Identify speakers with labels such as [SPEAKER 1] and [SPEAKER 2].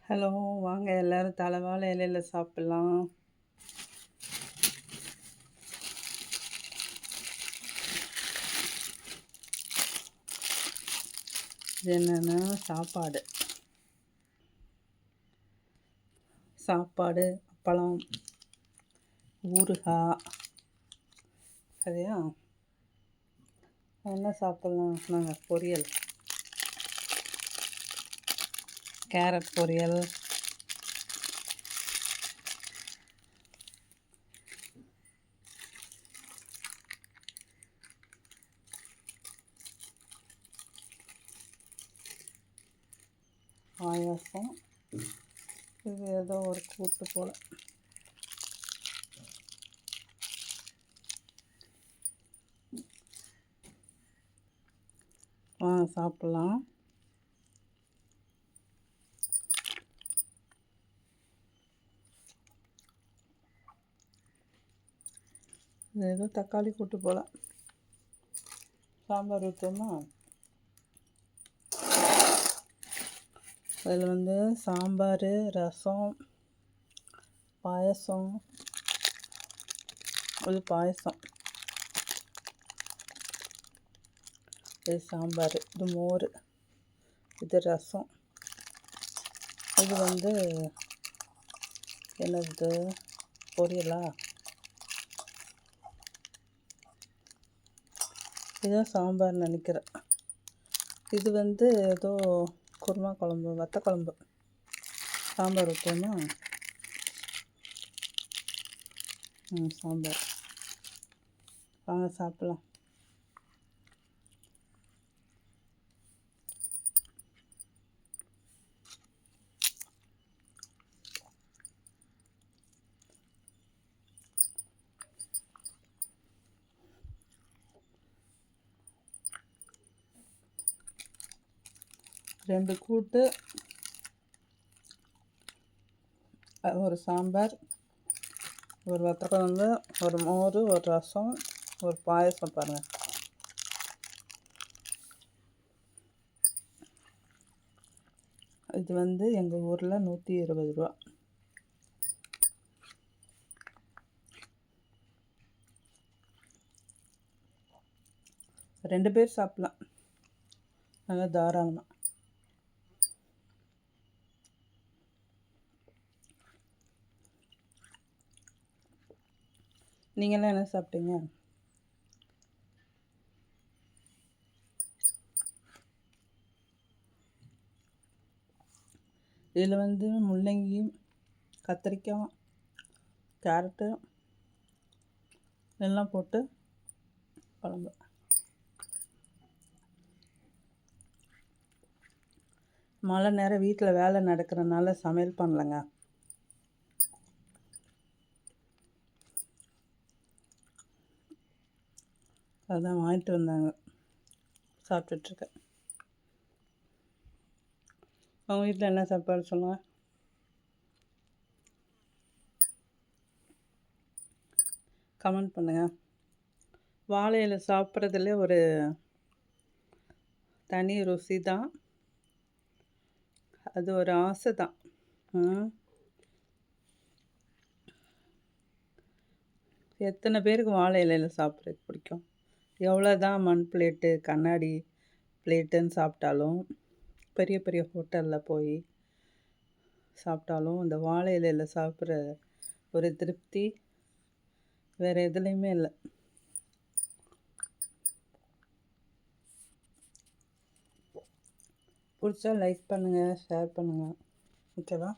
[SPEAKER 1] Hello, வாங்க எல்லாரும் தலவாழை இலையில சாப்பிடலாம். இது என்னன்னா சாப்பாடு, அப்பளம், ஊறுகாய். சரியா? என்ன சாப்பிட்லாம்? நாங்கள் பொரியல், கேரட் பொரியல், பாயாசம். இது ஏதோ ஒரு கூட்டு போல். சாப்பிட்லாம். இது ஏதோ தக்காளி கூட்டு போல். சாம்பார் ஊற்றோமா? அதில் சாம்பார், ரசம், பாயசம். இது பாயசம், இது சாம்பார், இது மோர், இது ரசம். இது என்னது பொரியலா? இதுதான் சாம்பார் நினைக்கிறேன். இது ஏதோ குருமா குழம்பு, வத்த குழம்பு. சாம்பார் ஊற்றோமா? சாம்பார். வாங்க சாப்பிட்லாம். ரெண்டு கூட்டு, ஒரு சாம்பார், ஒரு வத்த குழம்பு, ஒரு மோர், ஒரு ரசம், ஒரு பாயசம். பாருங்கள், இது எங்கள் ஊரில் 120 ரூபா. ரெண்டு பேர் சாப்பிட்லாம், நல்லா தாராளமாக. நீங்களாம் என்ன சாப்பிட்டீங்க? இதில் முள்ளங்கி, கத்திரிக்காய், கேரட்டு எல்லாம் போட்டு குழம்பு. மழை நேரம் வீட்டில் வேலை நடக்கிறனால சமையல் பண்ணலைங்க. அதுதான் வாங்கிட்டு வந்தாங்க, சாப்பிட்டுட்ருக்கேன். அவங்க வீட்டில் என்ன சாப்பாடு சொல்லுங்கள்? கமெண்ட் பண்ணுங்கள். வாழை இலை சாப்பிட்றதுல ஒரு தனி ருசி தான், அது ஒரு ஆசை தான். எத்தனை பேருக்கு வாழை இலையில் சாப்பிட்றதுக்கு பிடிக்கும்? எவ்வளோ தான் மண் பிளேட்டு, கண்ணாடி பிளேட்டுன்னு சாப்பிட்டாலும், பெரிய பெரிய ஹோட்டலில் போய் சாப்பிட்டாலும் இந்த வாழை இலையில் சாப்பிட்ற ஒரு திருப்தி வேறு எதுலேயுமே இல்லை. பிடிச்சா லைக் பண்ணுங்கள், ஷேர் பண்ணுங்கள். ஓகேவா?